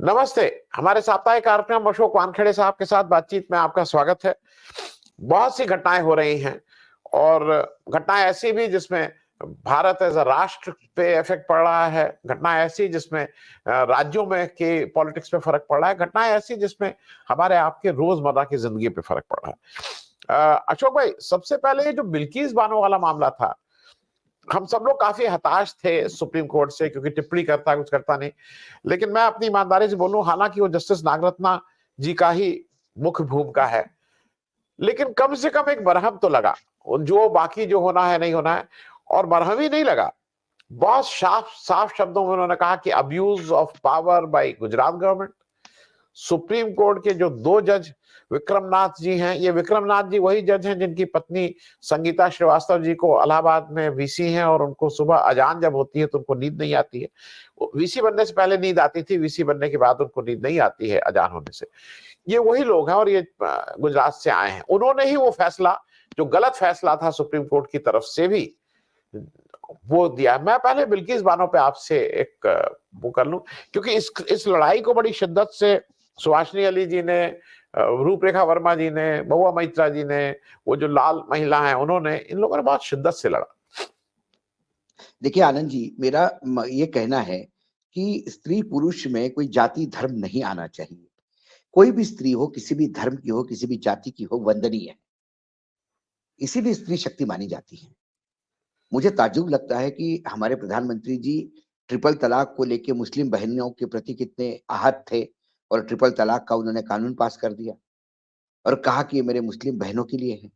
नमस्ते। हमारे साप्ताहिक कार्यक्रम अशोक वानखेड़े साहब के साथ बातचीत में आपका स्वागत है। बहुत सी घटनाएं हो रही हैं और घटनाएं ऐसी भी जिसमें भारत एज अ राष्ट्र पे इफेक्ट पड़ रहा है, घटनाएं ऐसी जिसमें राज्यों में के पॉलिटिक्स पे फर्क पड़ रहा है, घटनाएं ऐसी जिसमें हमारे आपके रोजमर्रा की जिंदगी पे फर्क पड़ रहा है। अशोक भाई, सबसे पहले ये जो बिल्किस बानो वाला मामला था, हम सब लोग काफी हताश थे सुप्रीम कोर्ट से, क्योंकि टिप्पणी करता कुछ करता नहीं। लेकिन मैं अपनी ईमानदारी से बोलूं, हालांकि वो जस्टिस नागरत्ना जी का ही मुख्य भूमिका है, लेकिन कम से कम एक मरहम तो लगा। जो बाकी जो होना है नहीं होना है, और मरहम ही नहीं लगा, बहुत साफ साफ शब्दों में उन्होंने कहा कि abuse of power bye Gujarat government. Supreme court के जो दो जज विक्रमनाथ जी हैं, ये विक्रमनाथ जी वही जज हैं जिनकी पत्नी संगीता श्रीवास्तव जी को इलाहाबाद में वीसी हैं, और उनको सुबह अजान जब होती है तो उनको नींद नहीं आती है। वीसी बनने से पहले नींद आती थी, वीसी बनने के बाद उनको नींद नहीं आती है अजान होने से। ये वही लोग हैं और ये गुजरात से आए हैं। उन्होंने ही वो फैसला, जो गलत फैसला था सुप्रीम कोर्ट की तरफ से भी, वो दिया। मैं पहले बिल्किस बानो पे आपसे एक वो कर लूं, क्योंकि इस लड़ाई को बड़ी शिद्दत से सुभाषिनी अली जी ने, रूपरेखा वर्मा जी ने, बहुआ मैत्रा जी ने, वो जो लाल महिला है उन्होंने, इन लोगों ने बहुत शिद्दत से लड़ा। देखिए आनंद जी, मेरा ये कहना है कि स्त्री पुरुष में कोई जाति धर्म नहीं आना चाहिए। कोई भी स्त्री हो, किसी भी धर्म की हो, किसी भी जाति की हो, वंदनीय है। इसीलिए स्त्री शक्ति मानी जाती है। मुझे ताज्जुब लगता है कि हमारे प्रधानमंत्री जी ट्रिपल तलाक को लेके मुस्लिम बहनों के प्रति कितने आहत थे, और ट्रिपल तलाक का उन्होंने कानून पास कर दिया और कहा कि ये मेरे मुस्लिम बहनों के लिए है।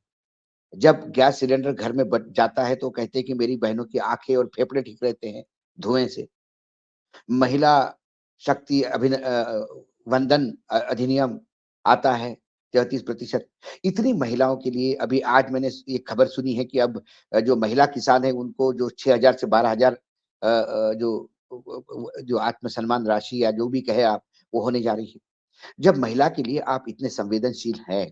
जब गैस सिलेंडर घर में बच जाता है तो कहते हैं कि मेरी बहनों की आंखें और फेफड़े ठीक रहते हैं धुएं से। महिला शक्ति वंदन अधिनियम आता है 33%। इतनी महिलाओं के लिए अभी आज मैंने ये खबर सुनी है कि अब जो महिला किसान है उनको जो 6,000 से 12,000 जो जो आत्मसम्मान राशि या जो भी कहे आप, वो होने जा रही है। जब महिला के लिए आप इतने संवेदनशील हैं,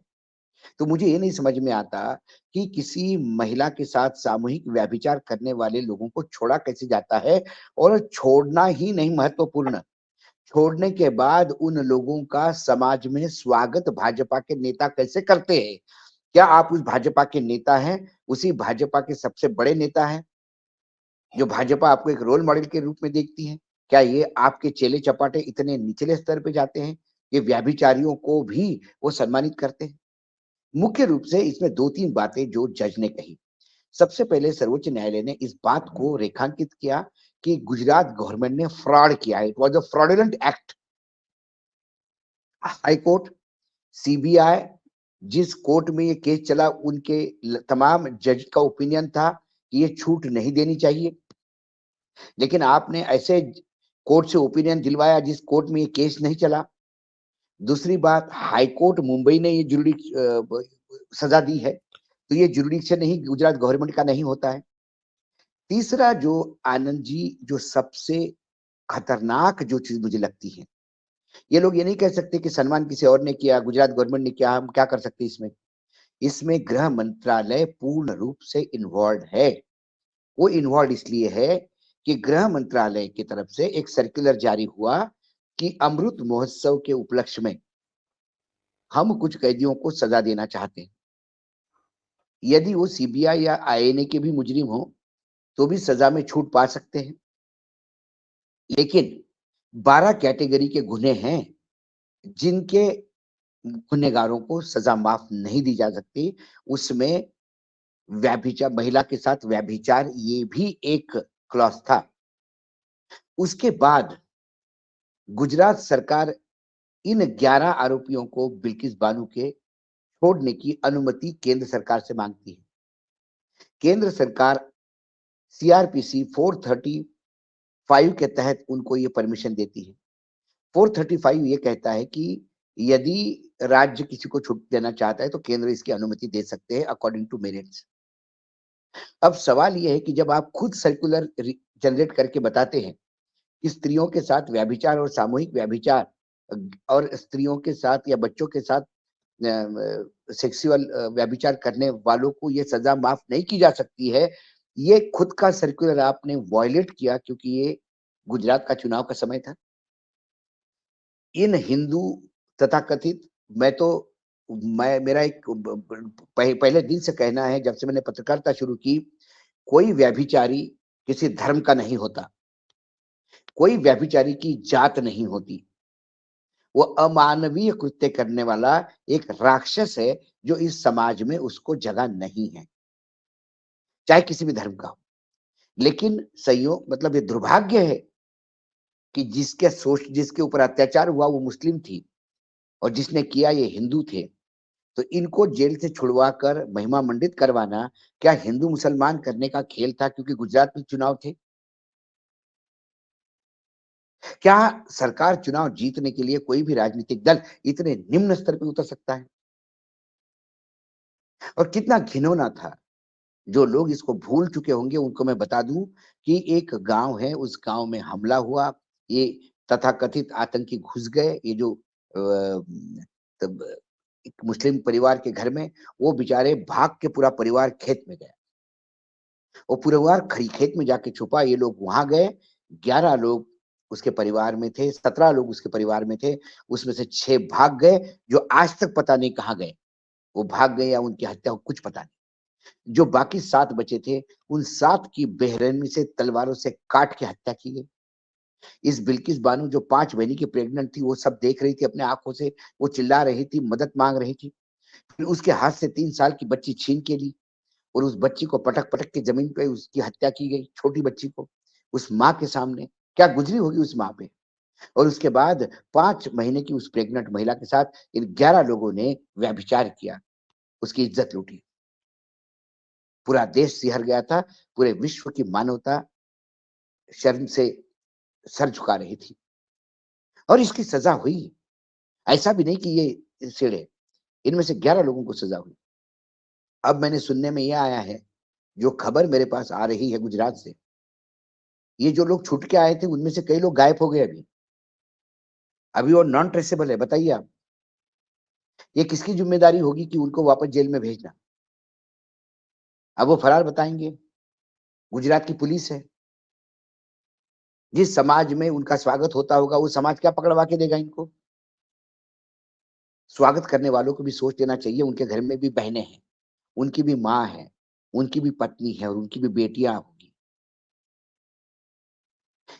तो मुझे ये नहीं समझ में आता कि किसी महिला के साथ सामूहिक व्यभिचार करने वाले लोगों को छोड़ा कैसे जाता है, और छोड़ना ही नहीं महत्वपूर्ण, छोड़ने के बाद उन लोगों का समाज में स्वागत भाजपा के नेता कैसे करते हैं? क्या आप उस भाजपा के नेता हैं? उसी भाजपा के सबसे बड़े नेता हैं, जो भाजपा आपको एक रोल मॉडल के रूप में देखती है? क्या ये आपके चेले-चपाटे इतने निचले स्तर पे जाते हैं? ये व्यभिचारियों को भी वो सम्मानित करते हैं? मुख्य रूप से इसमें 2-3 बातें जो जज ने कही। सबसे पहले सर्वोच्च न्यायालय ने इस बात को रेखांकित किया कि गुजरात गवर्नमेंट ने फ्रॉड किया है। It was a fraudulent act. High court, CBI, जिस कोर्ट में ये केस चला, उनके तमाम जज का ओपिनियन था कि ये छूट नहीं देनी चाहिए। लेकिन आपने ऐसे कोर्ट से ओपिनियन दिलवाया जिस कोर्ट में ये केस नहीं चला। दूसरी बात, हाई कोर्ट मुंबई ने ये सजा दी है, तो ये जुरिडिक्शन ही गुजरात गवर्नमेंट का नहीं होता है। तीसरा जो आनंद जी, जो सबसे खतरनाक जो चीज मुझे लगती है, ये लोग ये नहीं कह सकते कि सम्मान किसी और ने किया, गुजरात गवर्नमेंट ने किया, हम क्या कर सकते हैं इसमें। इसमें गृह मंत्रालय पूर्ण रूप से इन्वॉल्व है। वो इन्वॉल्व इसलिए है कि गृह मंत्रालय की तरफ से एक सर्कुलर जारी हुआ कि अमृत महोत्सव के उपलक्ष्य में हम कुछ कैदियों को सजा देना चाहते हैं। यदि वो सीबीआई या आईएनए के भी मुजरिम हो, तो भी सजा में छूट पा सकते हैं। लेकिन 12 कैटेगरी के गुन्हे हैं जिनके गुनहगारों को सजा माफ नहीं दी जा सकती। उसमें व्यभिचार, महिला के साथ व्यभिचार, ये भी एक क्लॉज था। उसके बाद गुजरात सरकार इन 11 आरोपियों को बिल्किस बानो के छोड़ने की अनुमति केंद्र सरकार से मांगती है। केंद्र सरकार सीआरपीसी 435 के तहत उनको ये परमिशन देती है। 435 ये कहता है कि यदि राज्य किसी को छूट देना चाहता है तो केंद्र इसकी अनुमति दे सकते हैं अकॉर्डिंग टू मेरिट्स। अब सवाल ये है कि जब आप खुद सर्कुलर जनरेट करके बताते हैं कि स्त्रियों के साथ व्यभिचार और सामूहिक व्यभिचार और स्त्रियों के साथ या बच्चों के साथ सेक्सुअल व्यभिचार करने वालों को ये सजा माफ नहीं की जा सकती है, ये खुद का सर्कुलर आपने वायलेट किया, क्योंकि ये गुजरात का चुनाव का समय था। इन हिंदू तथाकथित, मेरा एक पहले दिन से कहना है, जब से मैंने पत्रकारिता शुरू की, कोई व्यभिचारी किसी धर्म का नहीं होता, कोई व्यभिचारी की जात नहीं होती। वो अमानवीय कृत्य करने वाला एक राक्षस है जो इस समाज में उसको जगह नहीं है, चाहे किसी भी धर्म का हो। लेकिन संयोग मतलब ये दुर्भाग्य है कि जिसके ऊपर अत्याचार हुआ वो मुस्लिम थी और जिसने किया ये हिंदू थे। तो इनको जेल से छुड़वाकर महिमा मंडित करवाना क्या हिंदू मुसलमान करने का खेल था? क्योंकि गुजरात में चुनाव थे। क्या सरकार चुनाव जीतने के लिए कोई भी राजनीतिक दल इतने निम्न स्तर पे उतर सकता है? और कितना घिनौना था। जो लोग इसको भूल चुके होंगे उनको मैं बता दूं कि एक गांव है, उस गांव में हमला हुआ, ये तथाकथित आतंकी घुस गए, ये जो तब एक मुस्लिम परिवार के घर में, वो बेचारे भाग के पूरा परिवार खेत में गया। वो पूरा परिवार खरी खेत में जाके छुपा। ये लोग वहां गए, 11 लोग उसके परिवार में थे, 17 लोग उसके परिवार में थे, उसमें से 6 भाग गए, जो आज तक पता नहीं कहाँ गए। वो भाग गए या उनकी हत्या हो, कुछ पता नहीं। जो बाकी 7 बचे थे, उन 7 की बेरहमी से तलवारों से काट के हत्या की गई। इस बिल्किस बानो जो 5 महीने की प्रेग्नेंट थी, वो सब देख रही थी अपने आंखों से, वो चिल्ला रही थी, मदद मांग रही थी। फिर उसके हाथ से 3 साल की बच्ची छीन के ली और उस बच्ची को पटक पटक के जमीन पे उसकी हत्या की गई, छोटी बच्ची को, उस माँ के सामने। क्या गुजरी होगी उस माँ पे। और उसके बाद 5 महीने की उस प्रेग्नेंट महिला के साथ इन 11 लोगों ने व्यभिचार किया, उसकी इज्जत लूटी। पूरा देश सिहर गया था, पूरे विश्व की मानवता शर्म से सर झुका रही थी और इसकी सजा हुई। ऐसा भी नहीं कि ये सिड़े, इनमें से 11 लोगों को सजा हुई। अब मैंने सुनने में यह आया है, जो खबर मेरे पास आ रही है गुजरात से, ये जो लोग छूट के आए थे उनमें से कई लोग गायब हो गए अभी वो नॉन ट्रेसेबल है। बताइए आप, ये किसकी जिम्मेदारी होगी कि उनको वापस जेल में भेजना? अब वो फरार बताएंगे। गुजरात की पुलिस है। जिस समाज में उनका स्वागत होता होगा, वो समाज क्या पकड़वा के देगा इनको? स्वागत करने वालों को भी सोच लेना चाहिए, उनके घर में भी बहनें हैं, उनकी भी माँ है, उनकी भी पत्नी है और उनकी भी बेटियां होगी।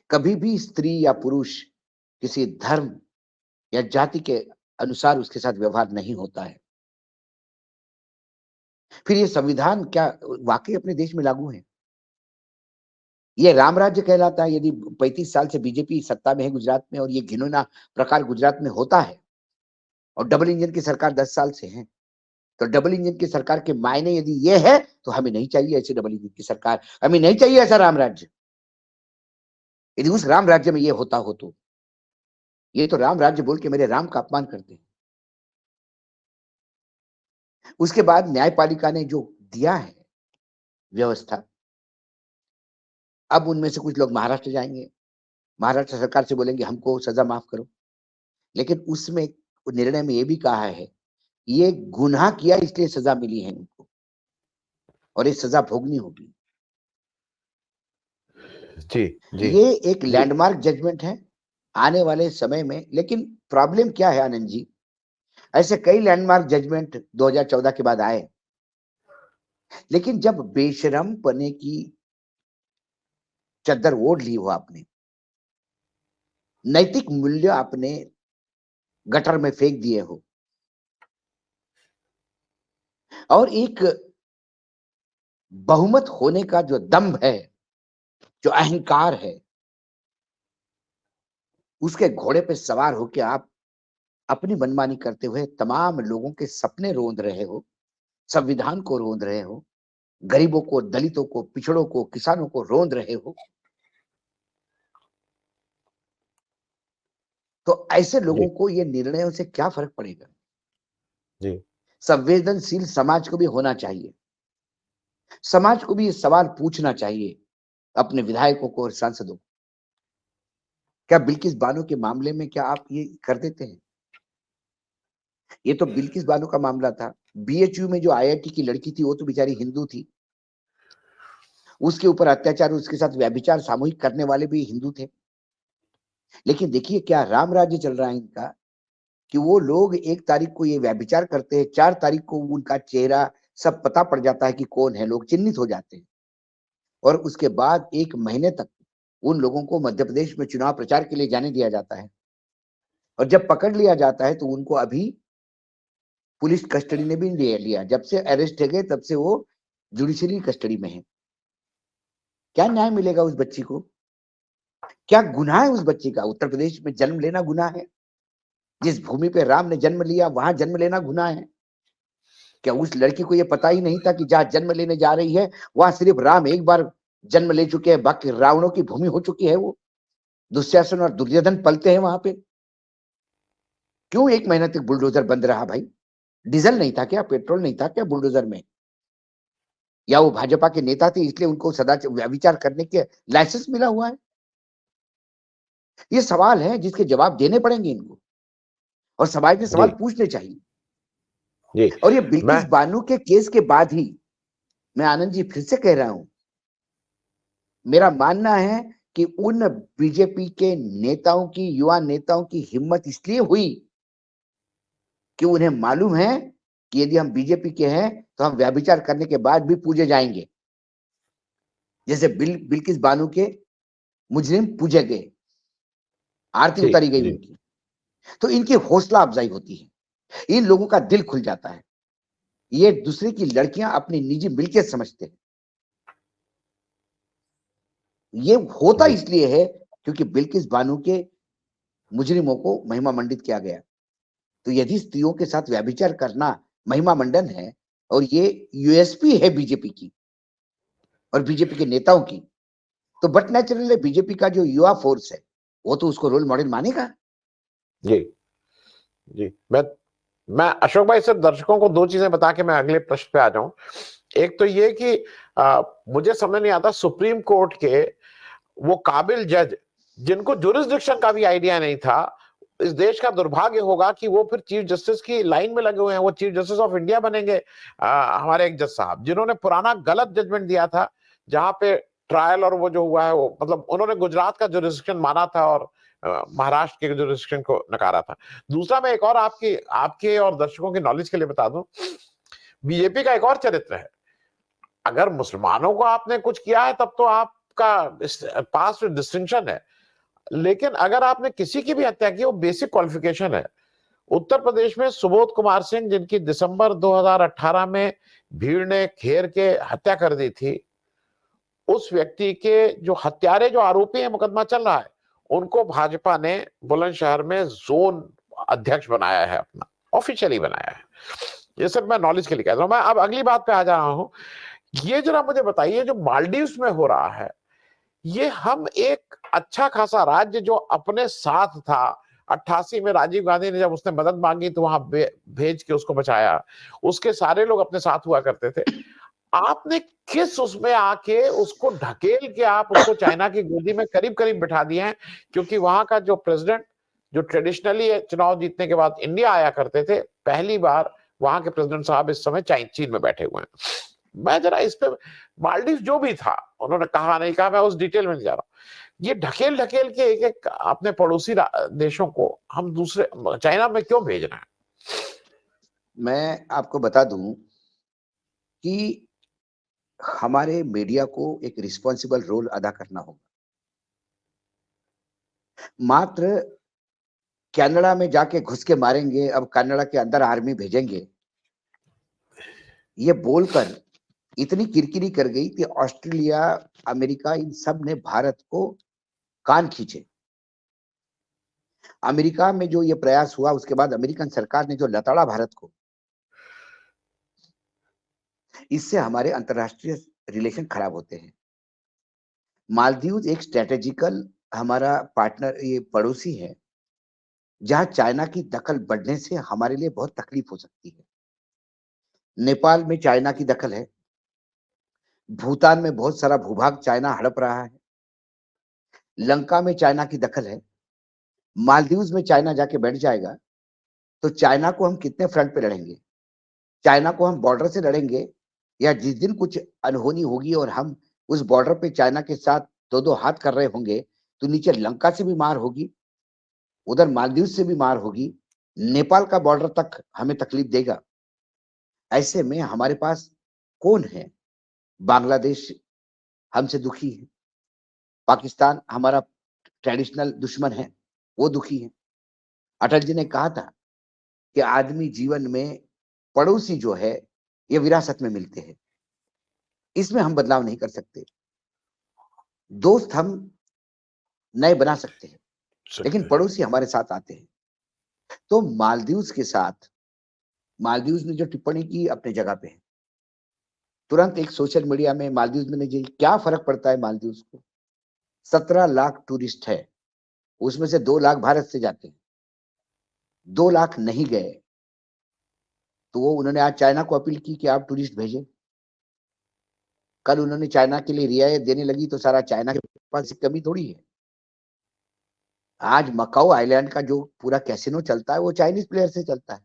कभी भी स्त्री या पुरुष किसी धर्म या जाति के अनुसार उसके साथ व्यवहार नहीं होता है। फिर ये संविधान क्या वाकई अपने देश में लागू है? ये राम राज्य कहलाता है यदि 35 साल से बीजेपी सत्ता में है गुजरात में और ये घिनौना प्रकार गुजरात में होता है और डबल इंजन की सरकार 10 साल से है। तो डबल इंजन की सरकार के मायने यदि ये है तो हमें नहीं चाहिए ऐसी डबल इंजन की सरकार, हमें नहीं चाहिए ऐसा राम राज्य। यदि उस राम राज्य में ये होता हो तो ये तो राम राज्य बोल के मेरे राम का अपमान करते हैं। उसके बाद न्यायपालिका ने जो दिया है व्यवस्था, अब उनमें से कुछ लोग महाराष्ट्र जाएंगे, महाराष्ट्र सरकार से बोलेंगे हमको सजा माफ करो। लेकिन उसमें निर्णय में ये भी कहा है ये गुनाह किया इसलिए सजा मिली है उनको और ये सजा भोगनी होगी। जी जी ये एक जी। लैंडमार्क जजमेंट है आने वाले समय में। लेकिन प्रॉब्लम क्या है आनंद जी, ऐसे कई लैंडमार्क जजमेंट 2014 के बाद आए, लेकिन जब बेशरम पने की चद्दर ओढ़ ली हो आपने, नैतिक मूल्य आपने गटर में फेंक दिए हो और एक बहुमत होने का जो दंभ है, जो अहंकार है, उसके घोड़े पे सवार होकर आप अपनी मनमानी करते हुए तमाम लोगों के सपने रोंद रहे हो, संविधान को रोंद रहे हो, गरीबों को, दलितों को, पिछड़ों को, किसानों को रोंद रहे हो। तो ऐसे लोगों जी को ये निर्णयों से क्या फर्क पड़ेगा? जी संवेदनशील समाज को भी होना चाहिए, समाज को भी ये सवाल पूछना चाहिए अपने विधायकों को और सांसदों को, क्या बिल्किस बानो के मामले में क्या आप ये कर देते हैं? ये तो बिल्किस बानो का मामला था। बीएचयू में जो आईआईटी की लड़की थी वो तो बेचारी हिंदू थी, उसके ऊपर अत्याचार, उसके साथ व्यभिचार सामूहिक करने वाले भी हिंदू थे। लेकिन देखिए क्या राम राज्य चल रहा है इनका, कि वो लोग 1 तारीख को ये व्यभिचार करते हैं, 4 तारीख को उनका चेहरा सब पता पड़ जाता है कि कौन है, लोग चिन्हित हो जाते हैं और उसके बाद 1 महीने तक उन लोगों को मध्य प्रदेश में चुनाव प्रचार के लिए जाने दिया जाता है और जब पकड़ लिया जाता है तो उनको अभी पुलिस कस्टडी ने भी ले लिया। जब से अरेस्ट हो गए तब से वो जुडिशियरी कस्टडी में है। क्या न्याय मिलेगा उस बच्ची को? क्या गुनाह है उस बच्ची का? उत्तर प्रदेश में जन्म लेना गुनाह है? जिस भूमि पे राम ने जन्म लिया वहां जन्म लेना गुनाह है? क्या उस लड़की को यह पता ही नहीं था कि जहां जन्म लेने जा रही है वहां सिर्फ राम एक बार जन्म ले चुके हैं, बाकी रावणों की भूमि हो चुकी है वो। दुशासन और दुर्योधन पलते हैं वहां पे। क्यों 1 महीने तक बुलडोजर बंद रहा भाई? डीजल नहीं था क्या? पेट्रोल नहीं था क्या बुलडोजर में? या वो भाजपा के नेता थे इसलिए उनको सदाचार विचार करने के लाइसेंस मिला हुआ है? ये सवाल है जिसके जवाब देने पड़ेंगे इनको और समाज में सवाल जी पूछने चाहिए। जी और ये मैं बिल्किस बानो के केस के बाद ही मैं आनंद जी फिर से कह रहा हूं, मेरा मानना है कि उन बीजेपी के नेताओं की, युवा नेताओं की हिम्मत इसलिए हुई कि उन्हें मालूम है कि यदि हम बीजेपी के हैं तो हम व्यभिचार करने के बाद भी पूजे जाएंगे। जैसे बिल्किस बानो के मुजरिम पूजे गए, आरती जी उतारी गई जी उनकी। तो इनकी हौसला अफजाई होती है, इन लोगों का दिल खुल जाता है। ये दूसरे की लड़कियां अपनी निजी मिल्कियत समझते हैं। ये होता जी इसलिए है क्योंकि बिल्किस बानो के मुजरिमों को महिमा मंडित किया गया। तो यदि स्त्रियों के साथ व्यभिचार करना महिमा मंडन है और ये यूएसपी है बीजेपी की और बीजेपी के नेताओं की, तो बट नेचुरल है बीजेपी का जो युवा फोर्स है वो तो उसको रोल मॉडल मानेगा। जी जी मैं अशोक भाई सिर्फ दर्शकों को 2 चीजें बता के मैं अगले प्रश्न पे आ जाऊं। एक तो ये कि मुझे समझ नहीं आता सुप्रीम कोर्ट के वो काबिल जज जिनको जुरिस्डिक्शन का भी आइडिया नहीं था। इस देश का दुर्भाग्य होगा कि वो फिर चीफ जस्टिस की लाइन में लगे हुए हैं। वो चीफ जस्टिस ऑफ इंडिया बनेंगे हमारे एक जज साहब जिन्होंने पुराना गलत जजमेंट दिया था जहां पे ट्रायल और वो जो हुआ है वो मतलब उन्होंने गुजरात का जुरिस्डिक्शन माना था और महाराष्ट्र के जुरिस्डिक्शन को नकारा था। दूसरा मैं एक और आपकी आपके और दर्शकों की नॉलेज के लिए बता दूं, बीजेपी का एक और चरित्र है। अगर मुसलमानों को आपने कुछ किया है तब तो आपका पास में डिस्टिंक्शन है, लेकिन अगर आपने किसी की भी हत्या की वो बेसिक क्वालिफिकेशन है। उत्तर प्रदेश में सुबोध कुमार सिंह जिनकी दिसंबर 2018 में भीड़ ने घेर के हत्या कर दी थी, उस व्यक्ति के जो हत्यारे जो आरोपी है मुकदमा चल रहा है उनको भाजपा ने बुलंदशहर में जोन अध्यक्ष बनाया है, अपना ऑफिशियली बनाया है। ये सब मैं नॉलेज के लिए कह रहा हूं। मैं अब अगली बात पे आ जा रहा हूं। ये जरा मुझे बताइए जो मालदीव्स में हो रहा है, ये हम एक अच्छा खासा राज्य जो अपने साथ था 88 में राजीव गांधी ने जब उसने मदद मांगी तो वहां भेज के उसको बचाया, उसके सारे लोग अपने साथ हुआ करते थे। आपने किस उसमें आके उसको ढकेल के आप उसको चाइना की गोदी में करीब करीब बिठा दिए हैं, क्योंकि वहां का जो प्रेसिडेंट जो ट्रेडिशनली चुनाव जीतने के बाद इंडिया आया करते थे, पहली बार वहां के प्रेसिडेंट साहब इस समय चीन में बैठे हुए हैं। मैं जरा इस पे मालदीव जो भी था उन्होंने कहा नहीं कहा, मैं उस डिटेल में नहीं जा रहा हूं। ये ढकेल ढकेल के एक एक अपने पड़ोसी देशों को हम दूसरे चाइना में क्यों भेज रहे हैं? मैं आपको बता दूं कि हमारे मीडिया को एक रिस्पॉन्सिबल रोल अदा करना होगा। मात्र कनाडा में जाके घुस के मारेंगे, अब कनाडा के अंदर आर्मी भेजेंगे, ये बोलकर इतनी किरकिरी कर गई कि ऑस्ट्रेलिया, अमेरिका इन सब ने भारत को कान खींचे। अमेरिका में जो ये प्रयास हुआ उसके बाद अमेरिकन सरकार ने जो लताड़ा भारत को, इससे हमारे अंतरराष्ट्रीय रिलेशन खराब होते हैं। मालदीव एक स्ट्रेटेजिकल हमारा पार्टनर, ये पड़ोसी है, जहां चाइना की दखल बढ़ने से हमारे लिए बहुत तकलीफ हो सकती है। नेपाल में चाइना की दखल है, भूटान में बहुत सारा भूभाग चाइना हड़प रहा है, लंका में चाइना की दखल है। मालदीव्स में चाइना जाके बैठ जाएगा तो चाइना को हम कितने फ्रंट पे लड़ेंगे? चाइना को हम बॉर्डर से लड़ेंगे या जिस दिन कुछ अनहोनी होगी और हम उस बॉर्डर पे चाइना के साथ दो दो हाथ कर रहे होंगे तो नीचे लंका से भी मार होगी, उधर मालदीव से भी मार होगी, नेपाल का बॉर्डर तक हमें तकलीफ देगा। ऐसे में हमारे पास कौन है? बांग्लादेश हमसे दुखी है, पाकिस्तान हमारा ट्रेडिशनल दुश्मन है, वो दुखी है। अटल जी ने कहा था कि आदमी जीवन में पड़ोसी जो है ये विरासत में मिलते हैं, इसमें हम बदलाव नहीं कर सकते। दोस्त हम नए बना सकते हैं, लेकिन पड़ोसी हमारे साथ आते हैं। तो मालदीव्स के साथ, मालदीव्स ने जो टिप्पणी की अपने जगह पे है, तुरंत एक सोशल मीडिया में मालदीव्स में नहीं, क्या फर्क पड़ता है मालदीव्स को? 17 लाख टूरिस्ट है, उसमें से 2 लाख भारत से जाते हैं, 2 लाख नहीं गए, तो वो उन्होंने आज चाइना को अपील की कि आप टूरिस्ट भेजें। कल उन्होंने चाइना के लिए रियायत देने लगी तो सारा चाइना के पास कमी थोड़ी है। आज मकाऊ आइलैंड का जो पूरा कैसीनो चलता है वो चाइनीज प्लेयर से चलता है,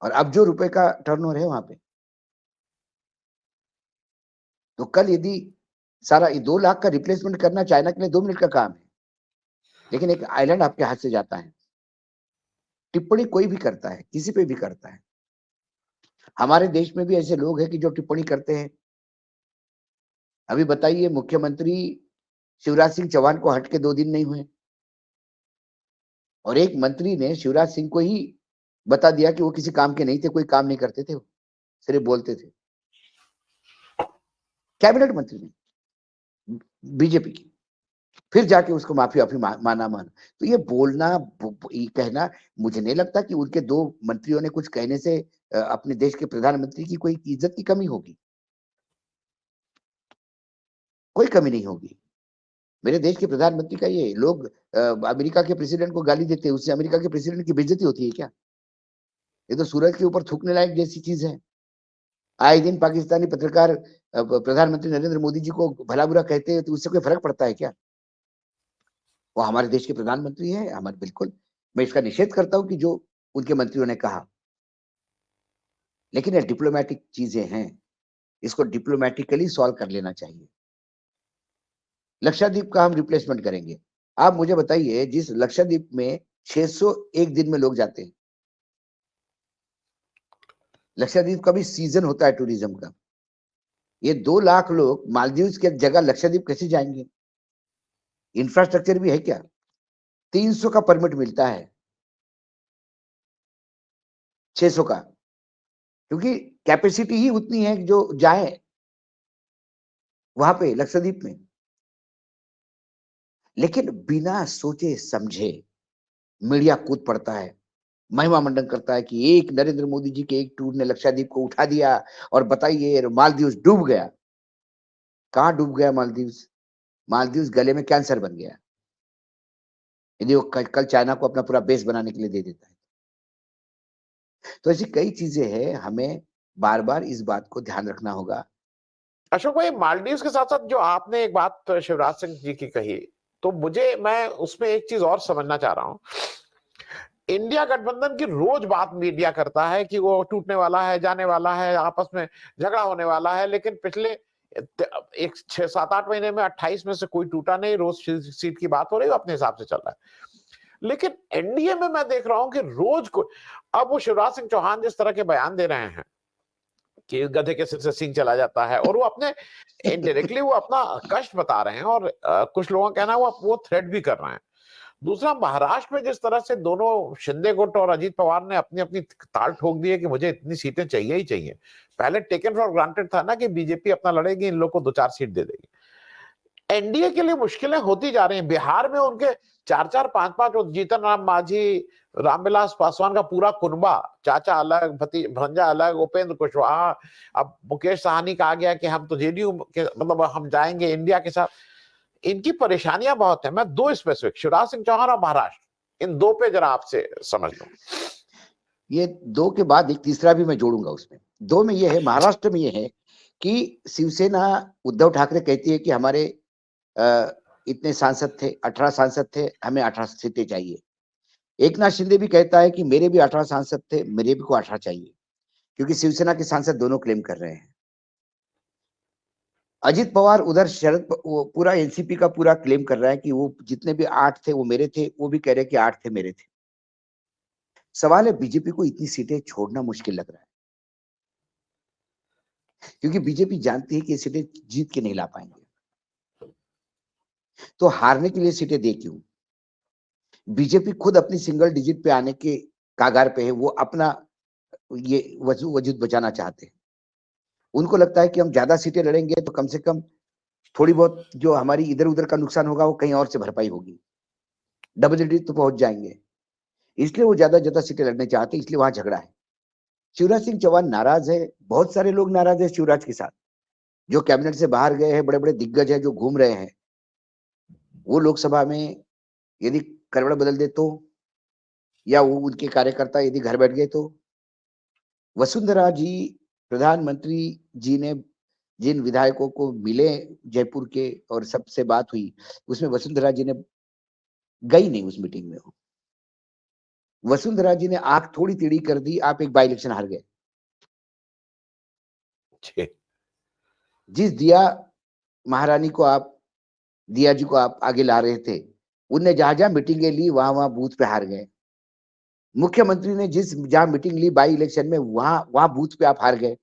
और अब जो रुपए का टर्नओवर है वहां पे, तो कल यदि सारा 2 लाख का रिप्लेसमेंट करना चाइना के लिए 2 मिनट का काम है, लेकिन एक आइलैंड आपके हाथ से जाता है। टिप्पणी कोई भी करता है, किसी पे भी करता है। हमारे देश में भी ऐसे लोग हैं कि जो टिप्पणी करते हैं। अभी बताइए, मुख्यमंत्री शिवराज सिंह चौहान को हट के 2 दिन नहीं हुए, और एक मंत्री ने शिवराज सिंह को ही बता दिया कि वो किसी काम के नहीं थे, कोई काम नहीं करते थे, वो सिर्फ बोलते थे। कैबिनेट मंत्री ने, बीजेपी की, फिर जाके उसको माफी माना। तो ये बोलना, ये कहना, मुझे नहीं लगता कि उनके 2 मंत्रियों ने कुछ कहने से अपने देश के प्रधानमंत्री की कोई इज्जत की कमी होगी। कोई कमी नहीं होगी। मेरे देश के प्रधानमंत्री का ये लोग अमेरिका के प्रेसिडेंट को गाली देते हैं, उससे अमेरिका के प्रेसिडेंट की बेइज्जती होती है क्या? ये तो सूरज के ऊपर थूकने लायक जैसी चीज है। आए दिन पाकिस्तानी पत्रकार प्रधानमंत्री नरेंद्र मोदी जी को भला बुरा कहते हैं, तो उससे कोई फर्क पड़ता है क्या? वो हमारे देश के प्रधानमंत्री है, हमारे, बिल्कुल मैं इसका निषेध करता हूं कि जो उनके मंत्रियों ने कहा, लेकिन ये डिप्लोमेटिक चीजें हैं, इसको डिप्लोमेटिकली सॉल्व कर लेना चाहिए। लक्षद्वीप का हम रिप्लेसमेंट करेंगे। आप मुझे बताइए, जिस लक्षद्वीप में 601 दिन में लोग जाते हैं, लक्षद्वीप का भी सीजन होता है टूरिज्म का, ये 2 लाख लोग मालदीव की जगह लक्षद्वीप कैसे जाएंगे? इंफ्रास्ट्रक्चर भी है क्या? 300 का परमिट मिलता है, 600 का, क्योंकि कैपेसिटी ही उतनी है जो जाए वहां पे लक्षद्वीप में। लेकिन बिना सोचे समझे मीडिया कूद पड़ता है, महिमा मंडन करता है कि एक नरेंद्र मोदी जी के एक टूर ने लक्षद्वीप को उठा दिया, और बताइए मालदीव डूब गया। कहाँ डूब गया मालदीव? मालदीव गले में कैंसर बन गया यदि वो कल चाइना को अपना पूरा बेस बनाने के लिए दे देता है। तो ऐसी कई चीजें हैं, हमें बार बार इस बात को ध्यान रखना होगा। अशोक भाई, मालदीव के साथ साथ जो आपने एक बात शिवराज सिंह जी की कही, तो मैं उसमें एक चीज और समझना चाह रहा हूं। इंडिया गठबंधन की रोज बात मीडिया करता है कि वो टूटने वाला है, जाने वाला है, आपस में झगड़ा होने वाला है, लेकिन पिछले 6-7-8 महीने में 28 में से कोई टूटा नहीं। रोज सीट की बात हो रही है, अपने हिसाब से चल रहा है। लेकिन एनडीए में मैं देख रहा हूं कि रोज को, अब वो शिवराज सिंह चौहान जिस तरह के बयान दे रहे हैं कि गधे के सिर से सींग चला जाता है, और वो अपने इनडायरेक्टली वो अपना कष्ट बता रहे हैं, और कुछ लोगों का कहना है वो थ्रेट भी कर रहे हैं। दूसरा, महाराष्ट्र में जिस तरह से दोनों शिंदे गुट और अजीत पवार ने अपनी अपनी ताल ठोक दी है कि मुझे इतनी सीटें चाहिए ही चाहिए। पहले टेकन फॉर ग्रांटेड था ना कि बीजेपी अपना लड़ेगी, इन लोग को 2-4 सीट दे देगी। एनडीए के लिए मुश्किलें होती जा रही हैं। बिहार में उनके 4-4, 5-5, जीतन राम मांझी, रामविलास पासवान का पूरा कुनबा, चाचा अलग, भंजा अलग, उपेंद्र कुशवाहा, अब मुकेश साहनी का आ गया कि हम तो जेडीयू के, मतलब हम जाएंगे इंडिया के साथ। इनकी परेशानियां बहुत है। मैं 2 स्पेसिफिक, शिवराज सिंह चौहान और महाराष्ट्र, इन 2 पे जरा आपसे समझ लो। ये 2 के बाद एक तीसरा भी मैं जोड़ूंगा उसमें। 2 में ये है, महाराष्ट्र में ये है कि शिवसेना, उद्धव ठाकरे कहती है कि हमारे इतने सांसद थे, 18 सांसद थे, हमें 18 सीटें चाहिए। एकनाथ शिंदे भी कहता है कि मेरे भी 18 सांसद थे, मेरे भी को 18 चाहिए, क्योंकि शिवसेना के सांसद दोनों क्लेम कर रहे हैं। अजित पवार उधर वो पूरा एनसीपी का पूरा क्लेम कर रहा है कि वो जितने भी 8 थे वो मेरे थे, वो भी कह रहे हैं कि 8 थे मेरे थे। सवाल है बीजेपी को इतनी सीटें छोड़ना मुश्किल लग रहा है, क्योंकि बीजेपी जानती है कि ये सीटें जीत के नहीं ला पाएंगे, तो हारने के लिए सीटें दे क्यों? बीजेपी खुद अपनी सिंगल डिजिट पे आने के कागार पे है, वो अपना ये वजूद बचाना चाहते हैं। उनको लगता है कि हम ज्यादा सीटें लड़ेंगे तो कम से कम थोड़ी बहुत जो हमारी इधर उधर का नुकसान होगा वो कहीं और से भरपाई होगी, डबल डिजिट तो पहुंच जाएंगे, इसलिए वो ज्यादा सीटें लड़ने चाहते हैं, इसलिए वहां झगड़ा है। शिवराज सिंह चौहान नाराज है, बहुत सारे लोग नाराज है शिवराज के साथ, जो कैबिनेट से बाहर गए हैं, बड़े बड़े दिग्गज है जो घूम रहे हैं, वो लोकसभा में यदि करवट बदल दे तो, या वो उनके कार्यकर्ता यदि घर बैठ गए तो। वसुंधरा जी, प्रधानमंत्री जी ने जिन विधायकों को मिले जयपुर के और सबसे बात हुई, उसमें वसुंधरा जी ने गई नहीं उस मीटिंग में। वसुंधरा जी ने आंख थोड़ी टेढ़ी कर दी, आप एक बाई इलेक्शन हार गए। जिस दिया महारानी को आप, दिया जी को आप आगे ला रहे थे, उनने जहां जहां मीटिंगें ली वहां वहां बूथ पे हार गए। मुख्यमंत्री ने जिस जहां मीटिंग ली बाई इलेक्शन में, वहां वहां बूथ पे आप हार गए।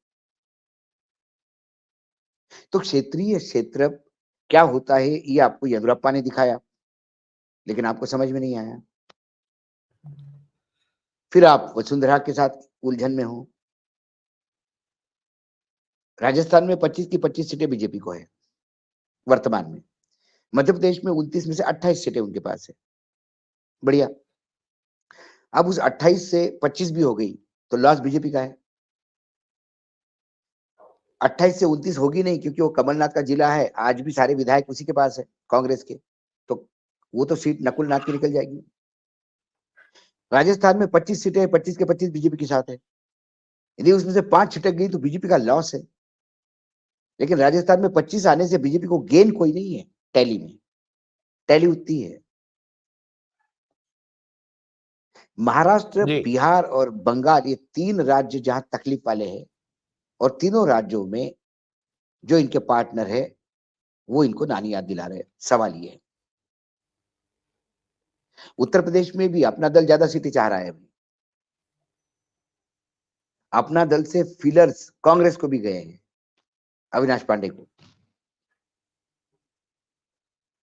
तो क्षेत्रीय क्षेत्र क्या होता है ये आपको येदियुरप्पा ने दिखाया, लेकिन आपको समझ में नहीं आया। फिर आप वसुंधरा के साथ उलझन में हो। राजस्थान में 25 की 25 सीटें बीजेपी को है वर्तमान में। मध्य प्रदेश में 29 में से 28 सीटें उनके पास है, बढ़िया। अब उस 28 से 25 भी हो गई तो लॉस बीजेपी का है। 28 से 29 होगी नहीं, क्योंकि वो कमलनाथ का जिला है, आज भी सारे विधायक उसी के पास है कांग्रेस के, तो वो तो सीट नकुल नाथ की निकल जाएगी। राजस्थान में 25 सीटें, 25 के 25 बीजेपी के साथ है। यदि उसमें से 5 छिटक गई तो बीजेपी का लॉस है। लेकिन राजस्थान में 25 आने से बीजेपी को गेन कोई नहीं है, टैली में टैली उतनी है। महाराष्ट्र, जी बिहार और बंगाल, ये 3 राज्य जहां तकलीफ वाले हैं, और तीनों राज्यों में जो इनके पार्टनर है वो इनको नानी याद दिला रहे हैं। सवाल ये है, उत्तर प्रदेश में भी अपना दल ज्यादा सीटें चाह रहा है अभी। अपना दल से फीलर्स कांग्रेस को भी गए हैं, अविनाश पांडे को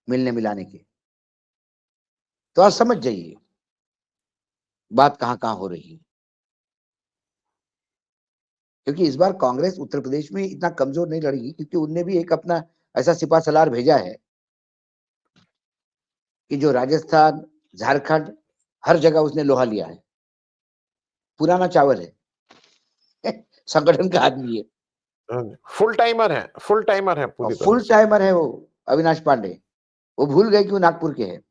मिलने मिलाने के। तो आप समझ जाइए बात कहां कहां हो रही है। क्योंकि इस बार कांग्रेस उत्तर प्रदेश में इतना कमजोर नहीं लड़ेगी, क्योंकि उनने भी एक अपना ऐसा सिपा सलार भेजा है कि जो राजस्थान, झारखंड, हर जगह उसने लोहा लिया है, पुराना चावल है संगठन का आदमी है, फुल टाइमर है और पूरी तरह फुल से। टाइमर है वो अविनाश पांडे। वो भूल गए कि वो नागपुर के हैं।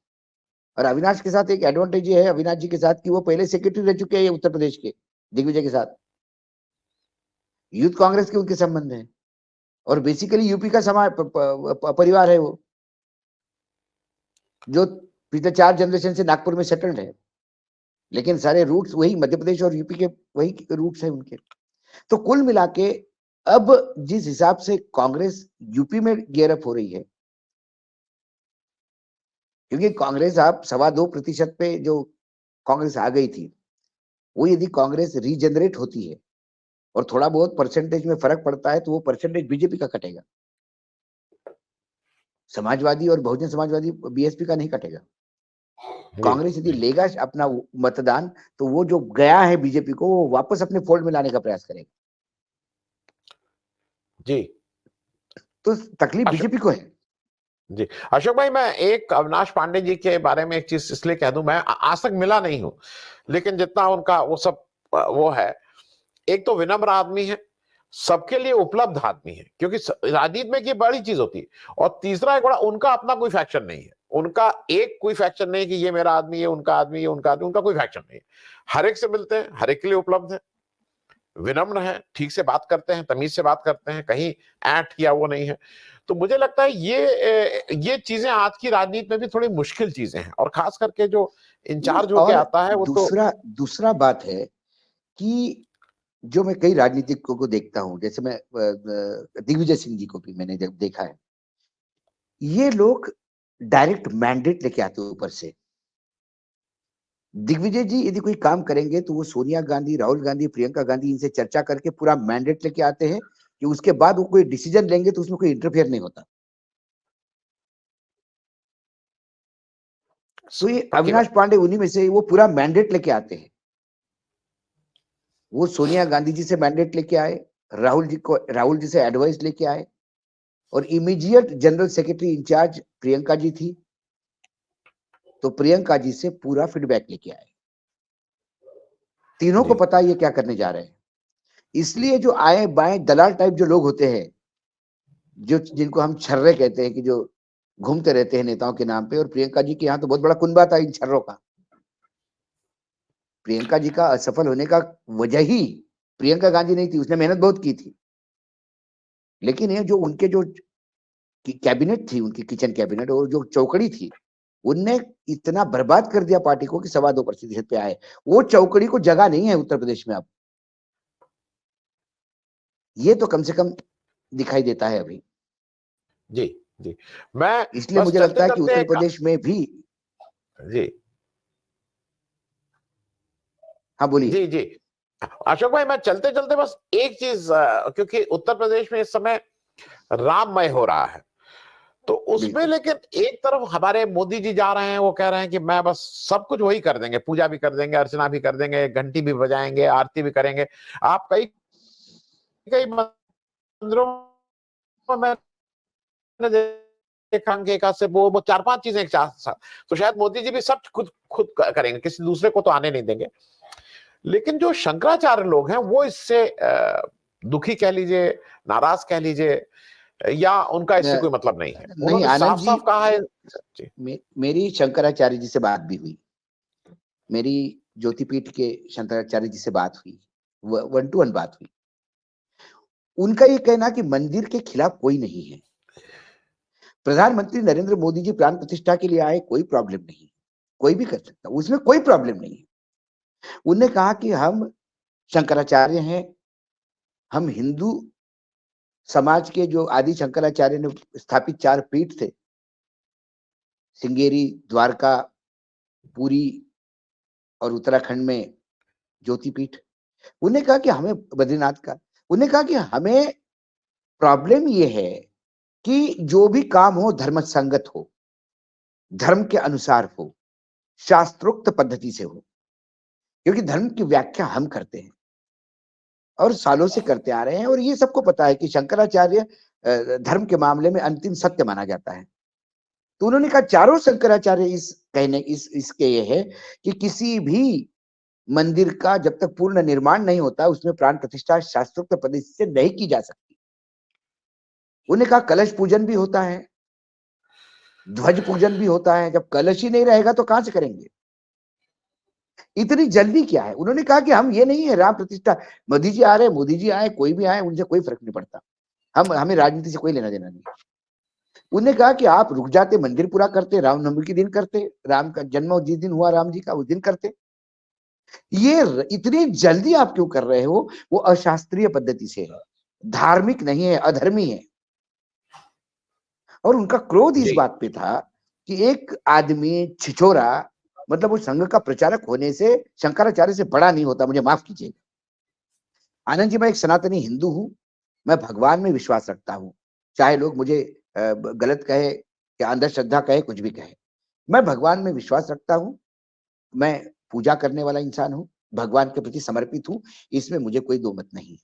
और अविनाश के साथ एक एडवांटेज ये है, अविनाश जी के साथ, कि वो पहले सेक्रेटरी रह चुके हैं उत्तर प्रदेश के दिग्विजय के साथ। यूथ कांग्रेस के उनके संबंध है, और बेसिकली यूपी का समाज परिवार है वो, जो पिछले 4 जनरेशन से नागपुर में सेटल्ड है। लेकिन सारे रूट्स वही मध्य प्रदेश और यूपी के वही रूट्स है उनके। तो कुल मिला के अब जिस हिसाब से कांग्रेस यूपी में गियर अप हो रही है, क्योंकि कांग्रेस आप 2.25% पे जो कांग्रेस आ गई थी, वो यदि कांग्रेस रीजनरेट होती है और थोड़ा बहुत परसेंटेज में फर्क पड़ता है, तो वो परसेंटेज बीजेपी का कटेगा, समाजवादी और बहुजन समाजवादी बीएसपी का नहीं कटेगा। जी कांग्रेस यदि लेगा अपना मतदान, तो वो जो गया है बीजेपी को, वो वापस अपने फोल्ड में लाने का प्रयास करेगा। जी तो तकलीफ अशोक बीजेपी को है। जी अशोक भाई, मैं एक अविनाश पांडे जी के बारे में एक चीज इसलिए कह दूं, मैं आज तक मिला नहीं हूं, लेकिन जितना उनका वो सब वो है, एक तो विनम्र आदमी है, सबके लिए उपलब्ध आदमी है, क्योंकि राजनीति में की बड़ी चीज होती है। और तीसरा एक बड़ा, उनका अपना कोई फैक्शन नहीं है, उनका एक कोई फैक्शन नहीं कि ये मेरा आदमी है, उनका आदमी है, उनका आदमी, उनका कोई फैक्शन नहीं है। हर एक से मिलते हैं, हर एक के लिए उपलब्ध है, विनम्र है, ठीक से बात करते हैं, तमीज से बात करते हैं, कहीं ऐंठ किया वो नहीं है। तो मुझे लगता है ये चीजें आज की राजनीति में भी थोड़ी मुश्किल चीजें हैं, और खास करके जो इंचार्ज होके और आता है वो तो। दूसरा दूसरा बात है कि जो मैं कई राजनीतिकों को देखता हूं, जैसे मैं दिग्विजय सिंह जी को भी मैंने जब देखा है, ये लोग डायरेक्ट मैंडेट लेके आते हैं ऊपर से। दिग्विजय जी यदि कोई काम करेंगे तो वो सोनिया गांधी, राहुल गांधी, प्रियंका गांधी इनसे चर्चा करके पूरा मैंडेट लेके आते हैं कि उसके बाद वो कोई डिसीजन लेंगे तो उसमें कोई इंटरफेयर नहीं होता। तो ये पक्की अविनाश बात। पांडे उन्हीं में से, वो पूरा मैंडेट लेके आते हैं। वो सोनिया गांधी जी से मैंडेट लेके आए, राहुल जी से एडवाइस लेके आए, और immediate general secretary incharge Priyanka ji थी, तो प्रियंका जी से पूरा फीडबैक लेके आए। तीनों को जी पता है ये क्या करने जा रहे हैं। इसलिए जो आए बाएं दलाल टाइप जो लोग होते हैं, जो जिनको हम छर्रे कहते हैं, कि जो घूमते रहते हैं नेताओं के नाम पे, और प्रियंका जी के यहाँ तो बहुत बड़ा कुनबा था इन छर्रों का। प्रियंका जी का असफल होने का वजह ही प्रियंका गांधी नहीं थी, उसने मेहनत बहुत की थी, लेकिन ये जो उनके जो कैबिनेट थी, उनकी किचन कैबिनेट और जो चौकड़ी थी, उनने इतना बर्बाद कर दिया पार्टी को कि 2.25% पे आए। वो चौकड़ी को जगह नहीं है उत्तर प्रदेश में अब। ये तो कम से कम दिखाई देता है अभी। जी जी। मैं इसलिए बस मुझे चलते लगता है कि चलते उत्तर प्रदेश में भी। जी हाँ, बोलिए। जी जी। अशोक भाई, मैं चलते चलते बस एक चीज, क्योंकि उत्तर प्रदेश में इस समय राममय हो रहा है, तो उसमें बिल्कुल। लेकिन एक तरफ हमारे मोदी जी जा रहे हैं, वो कह रहे हैं कि मैं बस सब कुछ वही कर देंगे, पूजा भी कर देंगे, अर्चना भी कर देंगे, घंटी भी बजाएंगे, आरती भी करेंगे। आप कई कई मंदिरों में मैंने देखा कि एक हाथ से वो 4-5 चीजें एक साथ, तो शायद मोदी जी भी सब खुद खुद करेंगे, किसी दूसरे को तो आने नहीं देंगे। लेकिन जो शंकराचार्य लोग हैं वो इससे दुखी कह लीजिए, नाराज कह लीजिए, या उनका इससे कोई मतलब नहीं है, नहीं उन्होंने आनंद साफ जी, साफ कहा है। जी मेरी शंकराचार्य जी से बात भी हुई। मेरी ज्योतिपीठ के शंकराचार्य जी से बात हुई, 1-to-1 बात हुई। उनका ये कहना कि मंदिर के खिलाफ कोई नहीं है। प्रधानमंत्री नरेंद्र मोदी जी प्राण प्रतिष्ठा के लिए आए, कोई प्रॉब्लम नहीं, कोई भी कर सकता, उसमें कोई प्रॉब्लम नहीं है। उन्होंने कहा कि हम शंकराचार्य हैं, हम हिंदू समाज के जो आदि शंकराचार्य ने स्थापित 4 पीठ थे, श्रृंगेरी, द्वारका, पुरी और उत्तराखंड में ज्योतिपीठ। उन्होंने कहा कि हमें बद्रीनाथ का, उन्होंने कहा कि हमें प्रॉब्लम ये है कि जो भी काम हो धर्म संगत हो, धर्म के अनुसार हो, शास्त्रोक्त पद्धति से हो, क्योंकि धर्म की व्याख्या हम करते हैं और सालों से करते आ रहे हैं, और ये सबको पता है कि शंकराचार्य धर्म के मामले में अंतिम सत्य माना जाता है। तो उन्होंने कहा चारों शंकराचार्य इस कहने इसके ये है कि किसी भी मंदिर का जब तक पूर्ण निर्माण नहीं होता, उसमें प्राण प्रतिष्ठा शास्त्रोक्त पद्धति से नहीं की जा सकती। उन्होंने कहा कलश पूजन भी होता है, ध्वज पूजन भी होता है, जब कलश ही नहीं रहेगा तो कहां से करेंगे? इतनी जल्दी क्या है? उन्होंने कहा कि हम ये नहीं है राम प्रतिष्ठा, मोदी जी आ रहे, मोदी जी आए, कोई भी आए, उनसे कोई फर्क नहीं पड़ता, हमें राजनीति से कोई लेना देना नहीं। उन्होंने कहा कि आप रुक जाते, मंदिर पूरा करते, रामनवमी के दिन करते, राम का जन्म जिस दिन हुआ राम जी का उस दिन करते। ये इतनी जल्दी आप क्यों कर रहे हो? वो अशास्त्रीय पद्धति से है, धार्मिक नहीं है, अधर्मी है। और उनका क्रोध इस जी बात पे था कि एक आदमी छिछोरा, मतलब वो संघ का प्रचारक होने से शंकराचार्य से बड़ा नहीं होता, मुझे माफ कीजिएगा। आनंद जी, मैं एक सनातनी हिंदू हूं, मैं भगवान में विश्वास रखता हूं, चाहे लोग मुझे गलत कहे या अंधश्रद्धा कहे, कुछ भी कहे, मैं भगवान में विश्वास रखता हूं, मैं पूजा करने वाला इंसान हूं, भगवान के प्रति समर्पित हूं, इसमें मुझे कोई दो मत नहीं है।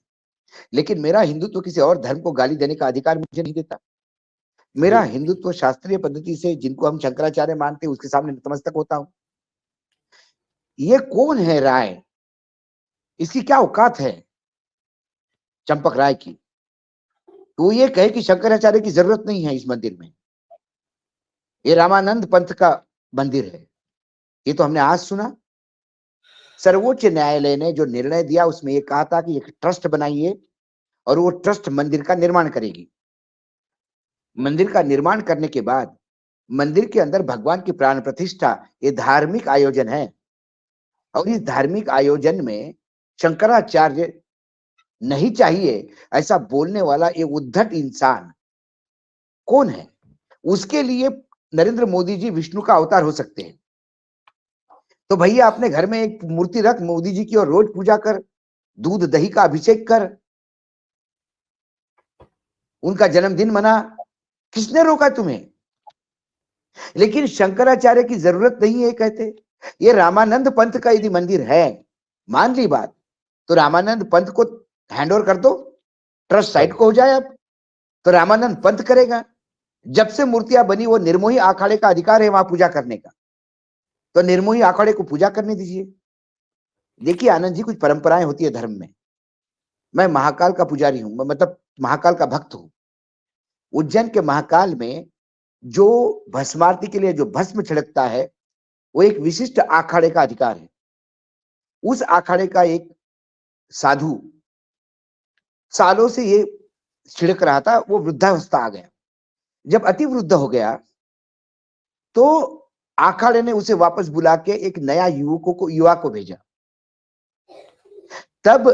लेकिन मेरा हिंदुत्व किसी और धर्म को गाली देने का अधिकार मुझे नहीं देता। मेरा जी हिंदुत्व शास्त्रीय पद्धति से, जिनको हम शंकराचार्य मानते हैं, उसके सामने नतमस्तक होता हूं। ये कौन है राय? इसकी क्या औकात है चंपक राय की? तो ये कहे कि शंकराचार्य की जरूरत नहीं है इस मंदिर में, ये रामानंद पंथ का मंदिर है। ये तो हमने आज सुना। सर्वोच्च न्यायालय ने जो निर्णय दिया उसमें ये कहा था कि एक ट्रस्ट बनाइए और वो ट्रस्ट मंदिर का निर्माण करेगी। मंदिर का निर्माण करने के बाद मंदिर के अंदर भगवान की प्राण प्रतिष्ठा, ये धार्मिक आयोजन है, और इस धार्मिक आयोजन में शंकराचार्य नहीं चाहिए, ऐसा बोलने वाला ये उद्धट इंसान कौन है? उसके लिए नरेंद्र मोदी जी विष्णु का अवतार हो सकते हैं। तो भैया अपने घर में एक मूर्ति रख मोदी जी की और रोज पूजा कर, दूध दही का अभिषेक कर, उनका जन्मदिन मना। किसने रोका तुम्हें? लेकिन शंकराचार्य की जरूरत नहीं है कहते। ये रामानंद पंथ का यदि मंदिर है, मान ली बात, तो रामानंद पंथ को हैंडओवर कर दो, ट्रस्ट साइट को हो जाए। अब तो रामानंद पंथ करेगा। जब से मूर्तियां बनी वो निर्मोही अखाड़े का अधिकार है वहां पूजा करने का, तो निर्मोही अखाड़े को पूजा करने दीजिए। देखिए आनंद जी, कुछ परंपराएं होती है धर्म में। मैं महाकाल का पुजारी हूं, मतलब महाकाल का भक्त हूं। उज्जैन के महाकाल में जो भस्मारती के लिए जो भस्म छिड़कता है, वो एक विशिष्ट अखाड़े का अधिकार है। उस अखाड़े का एक साधु सालों से ये छिड़क रहा था, वो वृद्धावस्था आ गया। जब अति वृद्ध हो गया तो अखाड़े ने उसे वापस बुला के एक नया युवा को भेजा। तब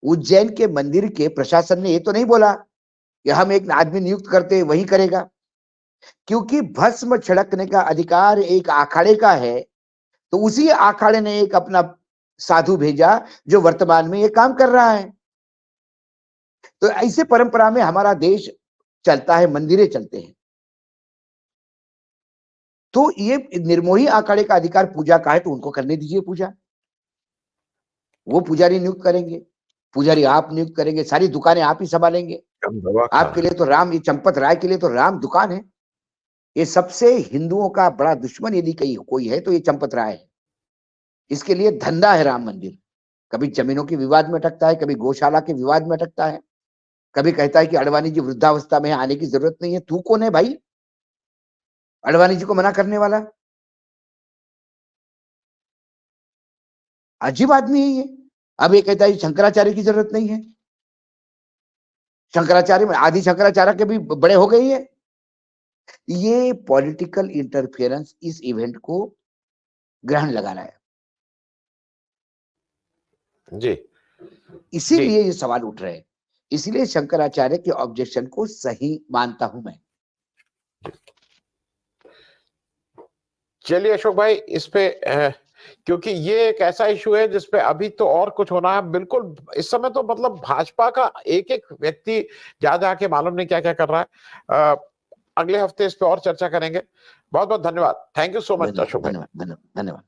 उज्जैन के मंदिर के प्रशासन ने ये तो नहीं बोला कि हम एक आदमी नियुक्त करते वही करेगा, क्योंकि भस्म छिड़कने का अधिकार एक अखाड़े का है। तो उसी अखाड़े ने एक अपना साधु भेजा जो वर्तमान में ये काम कर रहा है। तो ऐसे परंपरा में हमारा देश चलता है, मंदिरें चलते हैं। तो ये निर्मोही अखाड़े का अधिकार पूजा का है, तो उनको करने दीजिए पूजा। वो पुजारी नियुक्त करेंगे, पुजारी आप नियुक्त करेंगे, सारी दुकानें आप ही संभालेंगे। आपके लिए तो राम, ये चंपत राय के लिए तो राम दुकान है। ये सबसे हिंदुओं का बड़ा दुश्मन यदि कोई है तो ये चंपत राय है। इसके लिए धंधा है राम मंदिर। कभी जमीनों के विवाद में अटकता है, कभी गौशाला के विवाद में अटकता है, कभी कहता है कि अडवाणी जी वृद्धावस्था में आने की जरूरत नहीं है। तू कौन है भाई अडवाणी जी को मना करने वाला? अजीब आदमी है ये। अब ये कहता है शंकराचार्य की जरूरत नहीं है। शंकराचार्य में आदि शंकराचार्य के भी बड़े हो गए हैं। ये पॉलिटिकल इंटरफेरेंस इस इवेंट को ग्रहण लगा रहा है जी, इसीलिए ये सवाल उठ रहे हैं। इसीलिए शंकराचार्य के ऑब्जेक्शन को सही मानता हूं मैं। चलिए अशोक भाई, इस पे क्योंकि ये एक ऐसा इशू है जिसपे अभी तो और कुछ होना है। बिल्कुल इस समय तो मतलब भाजपा का एक एक व्यक्ति जा जाके मालूम नहीं क्या क्या कर रहा है। अगले हफ्ते इस पे और चर्चा करेंगे। बहुत बहुत धन्यवाद। Thank you so much Ashok भाई। धन्यवाद।